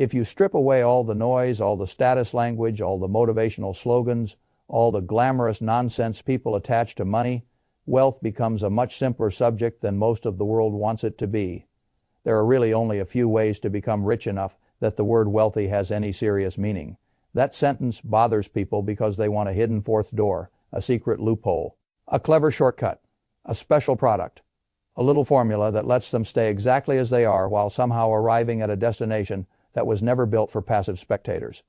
If you strip away all the noise, all the status language, all the motivational slogans, all the glamorous nonsense people attach to money, wealth becomes a much simpler subject than most of the world wants it to be. There are really only a few ways to become rich enough that the word wealthy has any serious meaning. That sentence bothers people because they want a hidden fourth door, a secret loophole, a clever shortcut, a special product, a little formula that lets them stay exactly as they are while somehow arriving at a destination that was never built for passive spectators.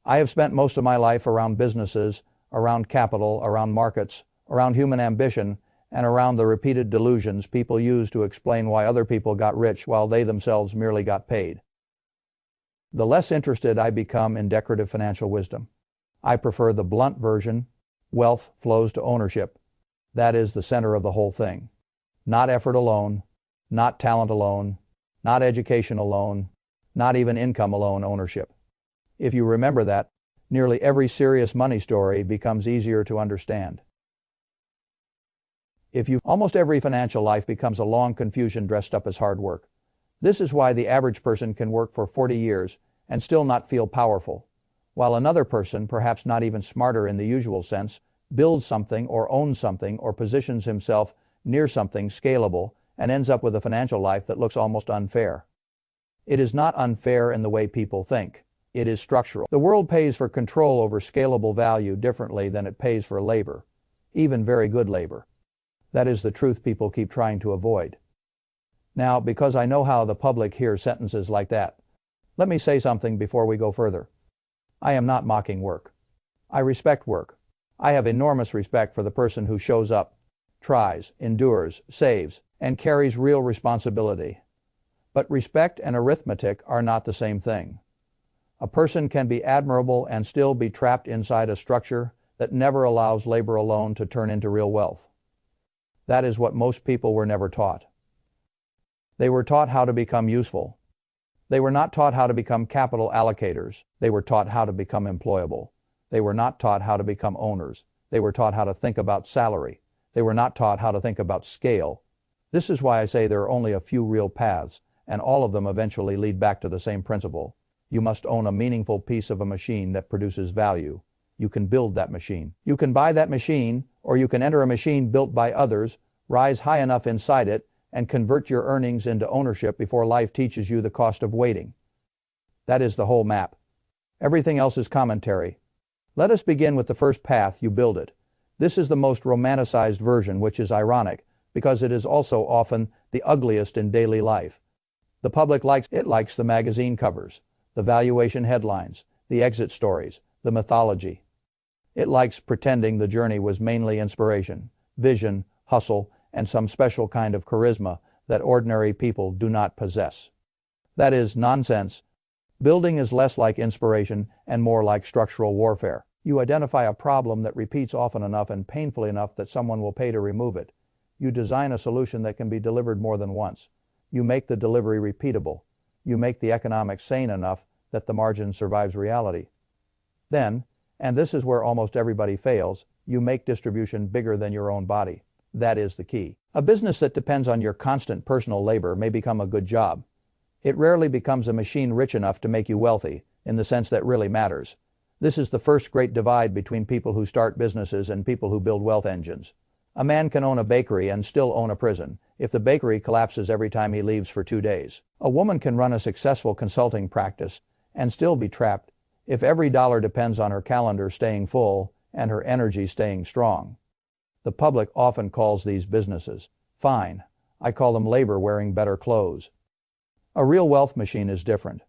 I have spent most of my life around businesses, around capital, around markets, around human ambition, and around the repeated delusions people use to explain why other people got rich while they themselves merely got paid. The less interested I become in decorative financial wisdom. I prefer the blunt version: wealth flows to ownership. That is the center of the whole thing. Not effort alone, not talent alone, not education alone, not even income alone ownership. If you remember that, nearly every serious money story becomes easier to understand. Almost every financial life becomes a long confusion dressed up as hard work. This is why the average person can work for 40 years and still not feel powerful, while another person, perhaps not even smarter in the usual sense, builds something or owns something or positions himself near something scalable and ends up with a financial life that looks almost unfair. It is not unfair in the way people think. It is structural. The world pays for control over scalable value differently than it pays for labor, even very good labor. That is the truth people keep trying to avoid. Now, because I know how the public hears sentences like that, let me say something before we go further. I am not mocking work. I respect work. I have enormous respect for the person who shows up, tries, endures, saves, and carries real responsibility. But respect and arithmetic are not the same thing. A person can be admirable and still be trapped inside a structure that never allows labor alone to turn into real wealth. That is what most people were never taught. They were taught how to become useful. They were not taught how to become capital allocators. They were taught how to become employable. They were not taught how to become owners. They were taught how to think about salary. They were not taught how to think about scale. This is why I say there are only a few real paths, and all of them eventually lead back to the same principle. You must own a meaningful piece of a machine that produces value. You can build that machine. You can buy that machine, or you can enter a machine built by others, rise high enough inside it, and convert your earnings into ownership before life teaches you the cost of waiting. That is the whole map. Everything else is commentary. Let us begin with the first path: you build it. This is the most romanticized version, which is ironic, because it is also often the ugliest in daily life. The public likes the magazine covers, the valuation headlines, the exit stories, the mythology. It likes pretending the journey was mainly inspiration, vision, hustle, and some special kind of charisma that ordinary people do not possess. That is nonsense. Building is less like inspiration and more like structural warfare. You identify a problem that repeats often enough and painfully enough that someone will pay to remove it. You design a solution that can be delivered more than once. You make the delivery repeatable. You make the economics sane enough that the margin survives reality. Then, and this is where almost everybody fails, you make distribution bigger than your own body. That is the key. A business that depends on your constant personal labor may become a good job. It rarely becomes a machine rich enough to make you wealthy, in the sense that really matters. This is the first great divide between people who start businesses and people who build wealth engines. A man can own a bakery and still own a prison, if the bakery collapses every time he leaves for 2 days. A woman can run a successful consulting practice and still be trapped, if every dollar depends on her calendar staying full and her energy staying strong. The public often calls these businesses. Fine. I call them labor wearing better clothes. A real wealth machine is different.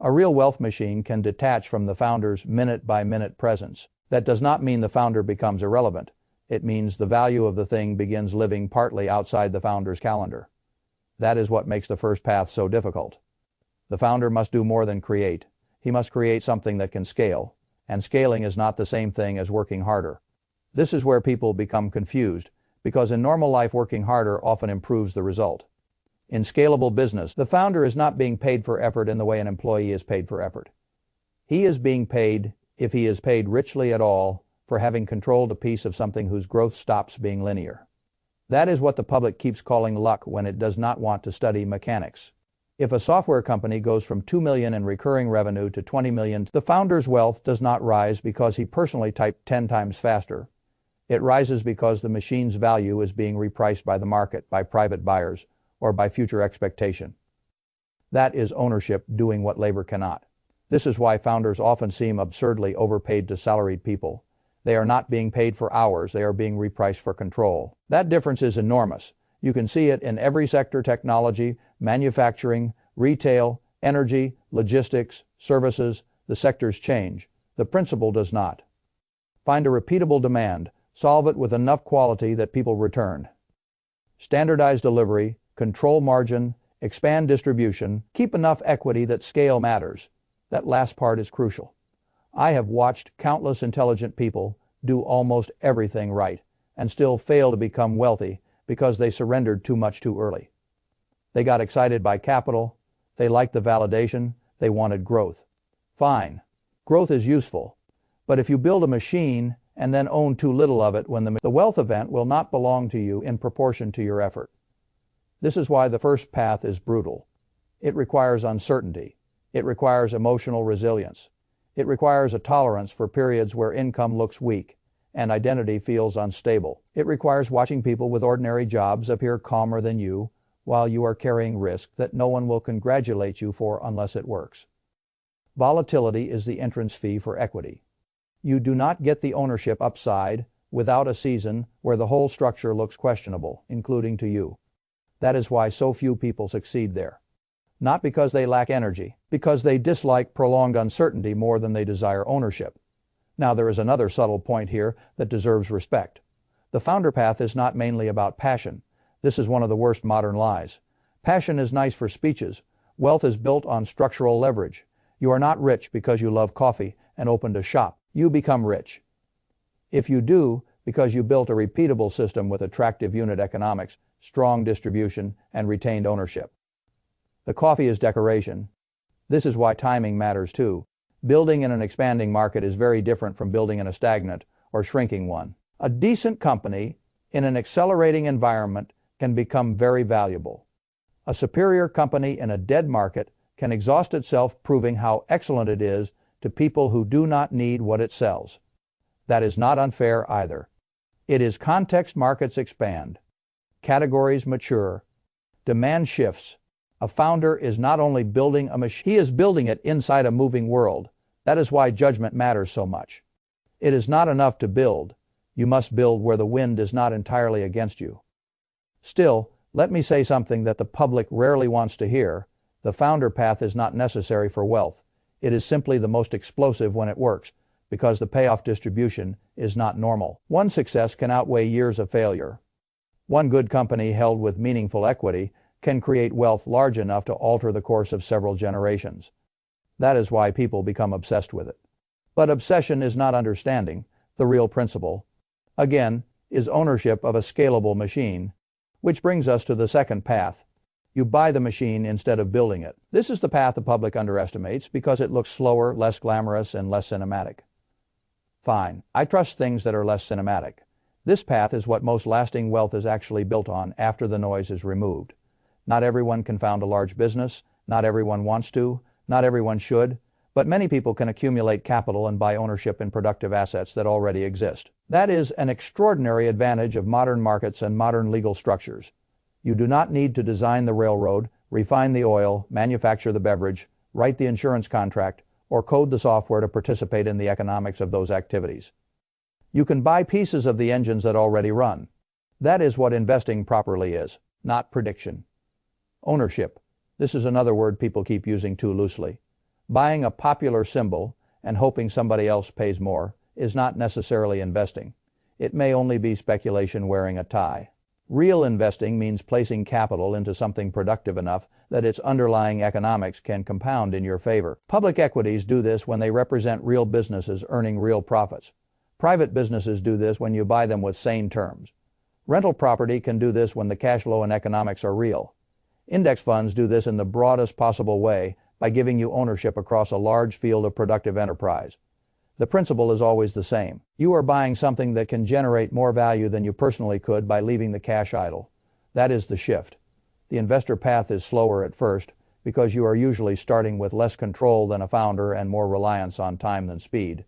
A real wealth machine can detach from the founder's minute-by-minute presence. That does not mean the founder becomes irrelevant. It means the value of the thing begins living partly outside the founder's calendar. That is what makes the first path so difficult. The founder must do more than create. He must create something that can scale, and scaling is not the same thing as working harder. This is where people become confused, because in normal life working harder often improves the result. In scalable business, the founder is not being paid for effort in the way an employee is paid for effort. He is being paid, if he is paid richly at all, for having controlled a piece of something whose growth stops being linear. That is what the public keeps calling luck when it does not want to study mechanics. If a software company goes from $2 million in recurring revenue to $20 million, the founder's wealth does not rise because he personally typed 10 times faster. It rises because the machine's value is being repriced by the market, by private buyers, or by future expectation. That is ownership doing what labor cannot. This is why founders often seem absurdly overpaid to salaried people. They are not being paid for hours, they are being repriced for control. That difference is enormous. You can see it in every sector: technology, manufacturing, retail, energy, logistics, services. The sectors change. The principle does not. Find a repeatable demand. Solve it with enough quality that people return. Standardize delivery, control margin, expand distribution, keep enough equity that scale matters. That last part is crucial. I have watched countless intelligent people do almost everything right and still fail to become wealthy because they surrendered too much too early. They got excited by capital, they liked the validation, they wanted growth. Fine, growth is useful, but if you build a machine and then own too little of it, when the wealth event will not belong to you in proportion to your effort. This is why the first path is brutal. It requires uncertainty. It requires emotional resilience. It requires a tolerance for periods where income looks weak and identity feels unstable. It requires watching people with ordinary jobs appear calmer than you while you are carrying risk that no one will congratulate you for unless it works. Volatility is the entrance fee for equity. You do not get the ownership upside without a season where the whole structure looks questionable, including to you. That is why so few people succeed there. Not because they lack energy, because they dislike prolonged uncertainty more than they desire ownership. Now, there is another subtle point here that deserves respect. The founder path is not mainly about passion. This is one of the worst modern lies. Passion is nice for speeches. Wealth is built on structural leverage. You are not rich because you love coffee and opened a shop. You become rich. If you do, because you built a repeatable system with attractive unit economics, strong distribution, and retained ownership. The coffee is decoration. This is why timing matters too. Building in an expanding market is very different from building in a stagnant or shrinking one. A decent company in an accelerating environment can become very valuable. A superior company in a dead market can exhaust itself proving how excellent it is to people who do not need what it sells. That is not unfair either. It is context. Markets expand. Categories mature. Demand shifts. A founder is not only building a machine, he is building it inside a moving world. That is why judgment matters so much. It is not enough to build. You must build where the wind is not entirely against you. Still, let me say something that the public rarely wants to hear. The founder path is not necessary for wealth. It is simply the most explosive when it works, because the payoff distribution is not normal. One success can outweigh years of failure. One good company held with meaningful equity can create wealth large enough to alter the course of several generations. That is why people become obsessed with it. But obsession is not understanding. The real principle, again, is ownership of a scalable machine. Which brings us to the second path. You buy the machine instead of building it. This is the path the public underestimates because it looks slower, less glamorous, and less cinematic. Fine, I trust things that are less cinematic. This path is what most lasting wealth is actually built on after the noise is removed. Not everyone can found a large business, not everyone wants to, not everyone should, but many people can accumulate capital and buy ownership in productive assets that already exist. That is an extraordinary advantage of modern markets and modern legal structures. You do not need to design the railroad, refine the oil, manufacture the beverage, write the insurance contract, or code the software to participate in the economics of those activities. You can buy pieces of the engines that already run. That is what investing properly is, not prediction. Ownership. This is another word people keep using too loosely. Buying a popular symbol and hoping somebody else pays more is not necessarily investing. It may only be speculation wearing a tie. Real investing means placing capital into something productive enough that its underlying economics can compound in your favor. Public equities do this when they represent real businesses earning real profits. Private businesses do this when you buy them with sane terms. Rental property can do this when the cash flow and economics are real. Index funds do this in the broadest possible way by giving you ownership across a large field of productive enterprise. The principle is always the same. You are buying something that can generate more value than you personally could by leaving the cash idle. That is the shift. The investor path is slower at first, because you are usually starting with less control than a founder and more reliance on time than speed.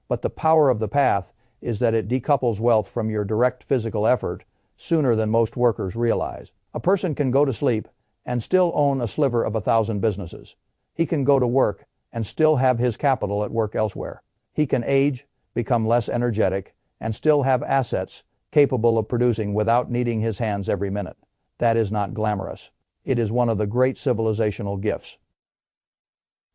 But the power of the path is that it decouples wealth from your direct physical effort sooner than most workers realize. A person can go to sleep and still own a sliver of 1,000 businesses. He can go to work and still have his capital at work elsewhere. He can age, become less energetic, and still have assets capable of producing without needing his hands every minute. That is not glamorous. It is one of the great civilizational gifts.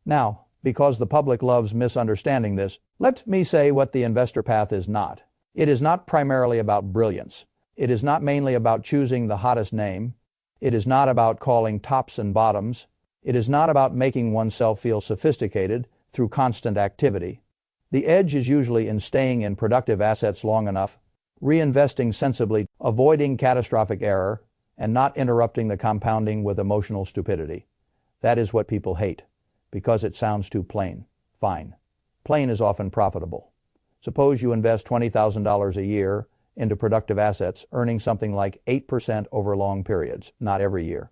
Now, because the public loves misunderstanding this, let me say what the investor path is not. It is not primarily about brilliance. It is not mainly about choosing the hottest name. It is not about calling tops and bottoms. It is not about making oneself feel sophisticated through constant activity. The edge is usually in staying in productive assets long enough, reinvesting sensibly, avoiding catastrophic error, and not interrupting the compounding with emotional stupidity. That is what people hate, because it sounds too plain. Fine. Plain is often profitable. Suppose you invest $20,000 a year into productive assets, earning something like 8% over long periods, not every year.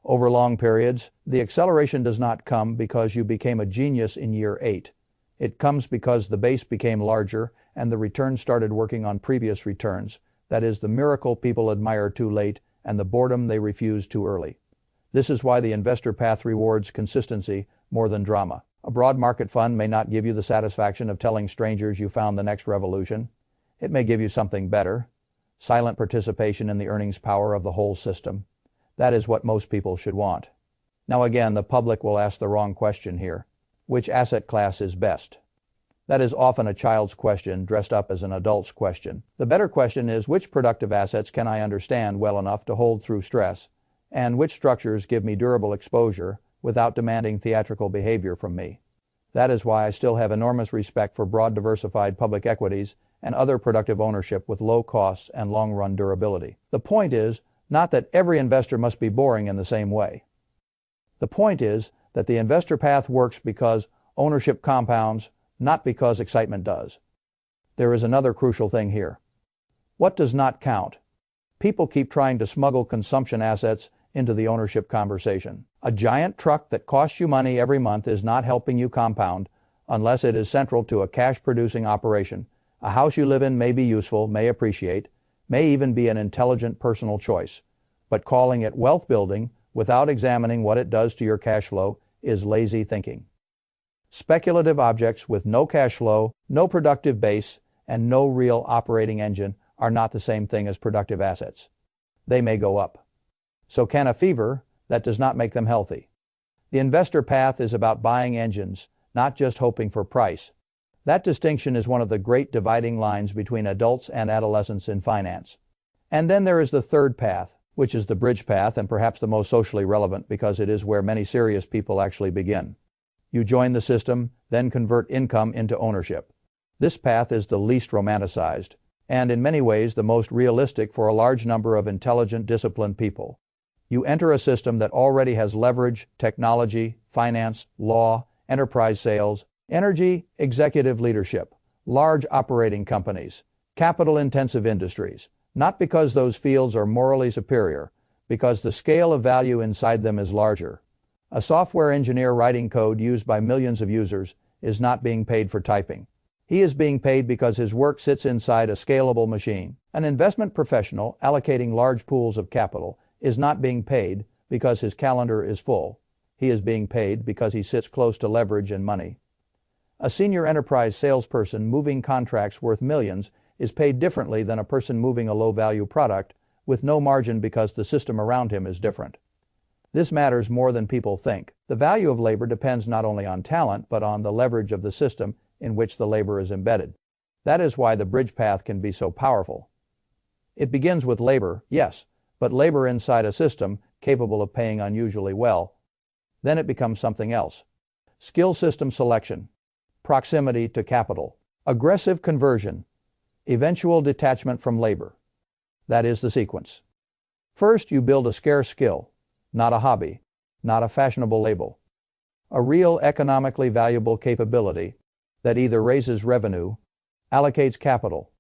Over long periods, the acceleration does not come because you became a genius in year 8. It comes because the base became larger and the returns started working on previous returns. That is the miracle people admire too late and the boredom they refuse too early. This is why the investor path rewards consistency more than drama. A broad market fund may not give you the satisfaction of telling strangers you found the next revolution. It may give you something better, silent participation in the earnings power of the whole system. That is what most people should want. Now again, the public will ask the wrong question here. Which asset class is best? That is often a child's question dressed up as an adult's question. The better question is, which productive assets can I understand well enough to hold through stress, and which structures give me durable exposure without demanding theatrical behavior from me? That is why I still have enormous respect for broad diversified public equities and other productive ownership with low costs and long-run durability. The point is not that every investor must be boring in the same way. The point is that the investor path works because ownership compounds, not because excitement does. There is another crucial thing here. What does not count? People keep trying to smuggle consumption assets into the ownership conversation. A giant truck that costs you money every month is not helping you compound unless it is central to a cash-producing operation. A house you live in may be useful, may appreciate, may even be an intelligent personal choice. But calling it wealth building without examining what it does to your cash flow is lazy thinking. Speculative objects with no cash flow, no productive base, and no real operating engine are not the same thing as productive assets. They may go up. So can a fever. That does not make them healthy. The investor path is about buying engines, not just hoping for price. That distinction is one of the great dividing lines between adults and adolescents in finance. And then there is the third path, which is the bridge path and perhaps the most socially relevant because it is where many serious people actually begin. You join the system, then convert income into ownership. This path is the least romanticized, and in many ways the most realistic for a large number of intelligent, disciplined people. You enter a system that already has leverage, technology, finance, law, enterprise sales, energy, executive leadership, large operating companies, capital-intensive industries, not because those fields are morally superior, because the scale of value inside them is larger. A software engineer writing code used by millions of users is not being paid for typing. He is being paid because his work sits inside a scalable machine. An investment professional allocating large pools of capital is not being paid because his calendar is full. He is being paid because he sits close to leverage and money. A senior enterprise salesperson moving contracts worth millions is paid differently than a person moving a low-value product with no margin because the system around him is different. This matters more than people think. The value of labor depends not only on talent, but on the leverage of the system in which the labor is embedded. That is why the bridge path can be so powerful. It begins with labor, yes, but labor inside a system capable of paying unusually well. Then it becomes something else. Skill system selection, proximity to capital, aggressive conversion, eventual detachment from labor. That is the sequence. First, you build a scarce skill, not a hobby, not a fashionable label. A real economically valuable capability that either raises revenue, allocates capital,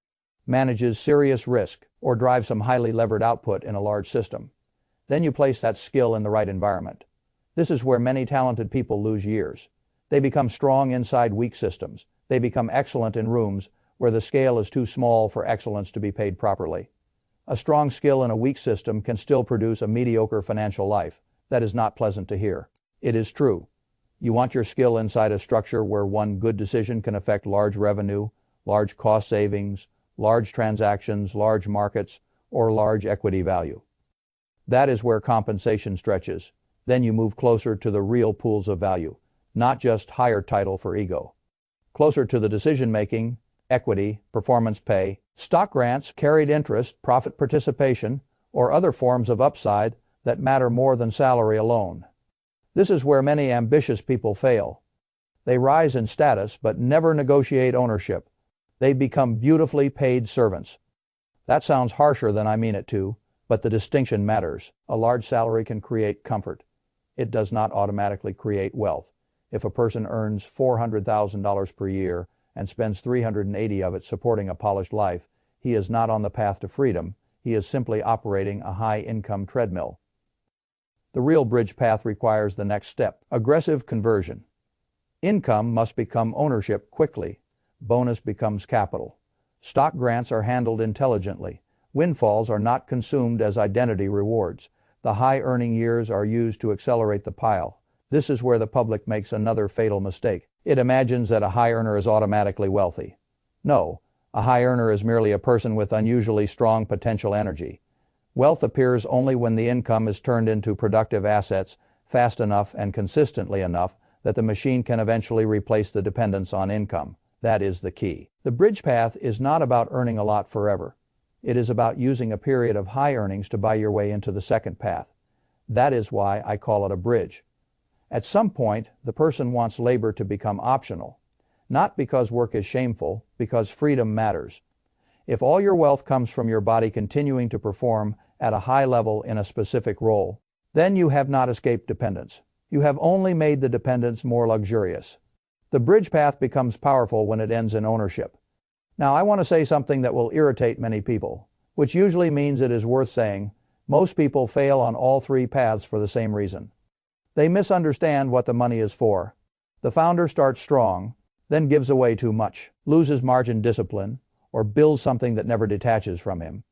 manages serious risk, or drives some highly levered output in a large system. Then you place that skill in the right environment. This is where many talented people lose years. They become strong inside weak systems. They become excellent in rooms where the scale is too small for excellence to be paid properly. A strong skill in a weak system can still produce a mediocre financial life. That is not pleasant to hear. It is true. You want your skill inside a structure where one good decision can affect large revenue, large cost savings, large transactions, large markets, or large equity value. That is where compensation stretches. Then you move closer to the real pools of value, not just higher title for ego. Closer to the decision-making, equity, performance pay, stock grants, carried interest, profit participation, or other forms of upside that matter more than salary alone. This is where many ambitious people fail. They rise in status but never negotiate ownership. They become beautifully paid servants. That sounds harsher than I mean it to, but the distinction matters. A large salary can create comfort. It does not automatically create wealth. If a person earns $400,000 per year and spends $380,000 of it supporting a polished life, he is not on the path to freedom. He is simply operating a high-income treadmill. The real bridge path requires the next step: aggressive conversion. Income must become ownership quickly. Bonus becomes capital. Stock grants are handled intelligently. Windfalls are not consumed as identity rewards. The high-earning years are used to accelerate the pile. This is where the public makes another fatal mistake. It imagines that a high earner is automatically wealthy. No, a high earner is merely a person with unusually strong potential energy. Wealth appears only when the income is turned into productive assets fast enough and consistently enough that the machine can eventually replace the dependence on income. That is the key. The bridge path is not about earning a lot forever. It is about using a period of high earnings to buy your way into the second path. That is why I call it a bridge. At some point, the person wants labor to become optional. Not because work is shameful, because freedom matters. If all your wealth comes from your body continuing to perform at a high level in a specific role, then you have not escaped dependence. You have only made the dependence more luxurious. The bridge path becomes powerful when it ends in ownership. Now, I want to say something that will irritate many people, which usually means it is worth saying. Most people fail on all three paths for the same reason. They misunderstand what the money is for. The founder starts strong, then gives away too much, loses margin discipline, or builds something that never detaches from him.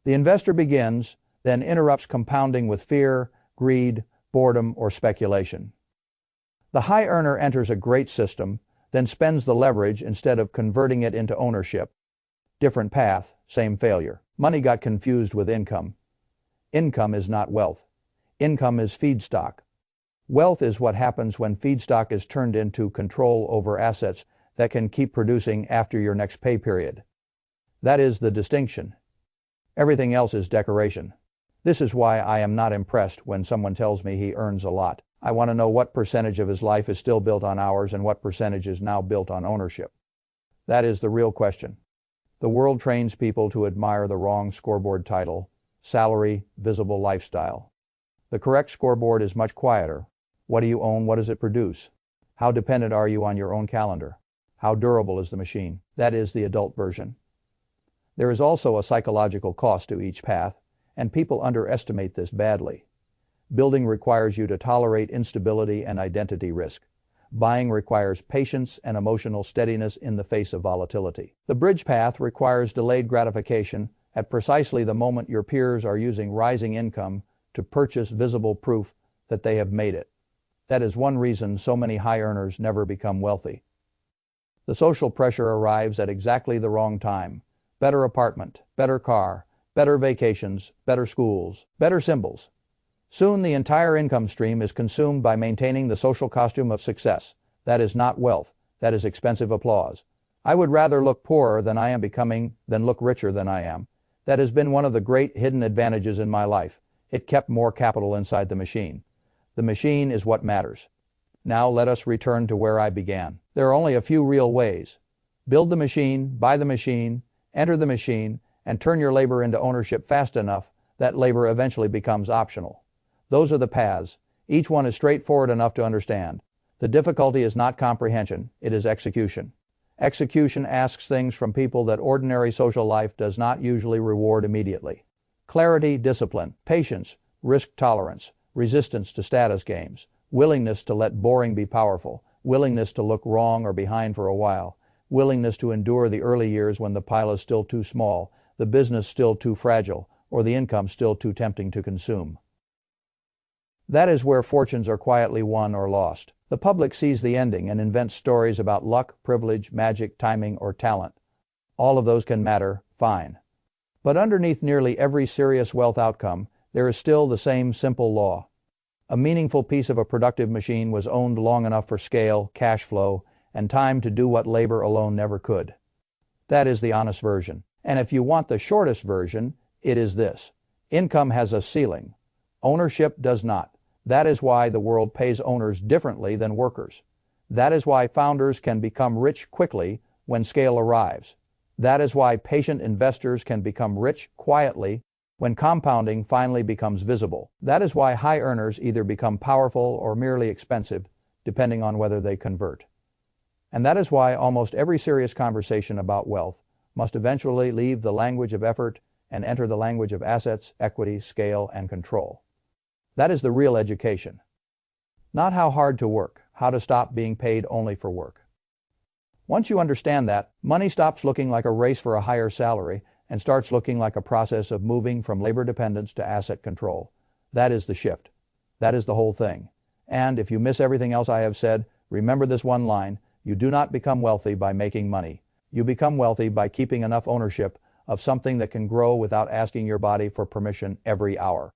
The investor begins, then interrupts compounding with fear, greed, boredom, or speculation. The high earner enters a great system, then spends the leverage instead of converting it into ownership. Different path, same failure. Money got confused with income. Income is not wealth. Income is feedstock. Wealth is what happens when feedstock is turned into control over assets that can keep producing after your next pay period. That is the distinction. Everything else is decoration. This is why I am not impressed when someone tells me he earns a lot. I want to know what percentage of his life is still built on hours and what percentage is now built on ownership. That is the real question. The world trains people to admire the wrong scoreboard title: salary, visible lifestyle. The correct scoreboard is much quieter. What do you own? What does it produce? How dependent are you on your own calendar? How durable is the machine? That is the adult version. There is also a psychological cost to each path, and people underestimate this badly. Building requires you to tolerate instability and identity risk. Buying requires patience and emotional steadiness in the face of volatility. The bridge path requires delayed gratification at precisely the moment your peers are using rising income to purchase visible proof that they have made it. That is one reason so many high earners never become wealthy. The social pressure arrives at exactly the wrong time. Better apartment, better car, better vacations, better schools, better symbols. Soon the entire income stream is consumed by maintaining the social costume of success. That is not wealth. That is expensive applause. I would rather look poorer than I am becoming than look richer than I am. That has been one of the great hidden advantages in my life. It kept more capital inside the machine. The machine is what matters. Now let us return to where I began. There are only a few real ways. Build the machine, buy the machine, enter the machine, and turn your labor into ownership fast enough that labor eventually becomes optional. Those are the paths. Each one is straightforward enough to understand. The difficulty is not comprehension, it is execution. Execution asks things from people that ordinary social life does not usually reward immediately. Clarity, discipline, patience, risk tolerance, resistance to status games, willingness to let boring be powerful, willingness to look wrong or behind for a while, willingness to endure the early years when the pile is still too small, the business still too fragile, or the income still too tempting to consume. That is where fortunes are quietly won or lost. The public sees the ending and invents stories about luck, privilege, magic, timing, or talent. All of those can matter, fine. But underneath nearly every serious wealth outcome, there is still the same simple law. A meaningful piece of a productive machine was owned long enough for scale, cash flow, and time to do what labor alone never could. That is the honest version. And if you want the shortest version, it is this. Income has a ceiling. Ownership does not. That is why the world pays owners differently than workers. That is why founders can become rich quickly when scale arrives. That is why patient investors can become rich quietly when compounding finally becomes visible. That is why high earners either become powerful or merely expensive, depending on whether they convert. And that is why almost every serious conversation about wealth must eventually leave the language of effort and enter the language of assets, equity, scale, and control. That is the real education. Not how hard to work, how to stop being paid only for work. Once you understand that, money stops looking like a race for a higher salary and starts looking like a process of moving from labor dependence to asset control. That is the shift. That is the whole thing. And if you miss everything else I have said, remember this one line: you do not become wealthy by making money. You become wealthy by keeping enough ownership of something that can grow without asking your body for permission every hour.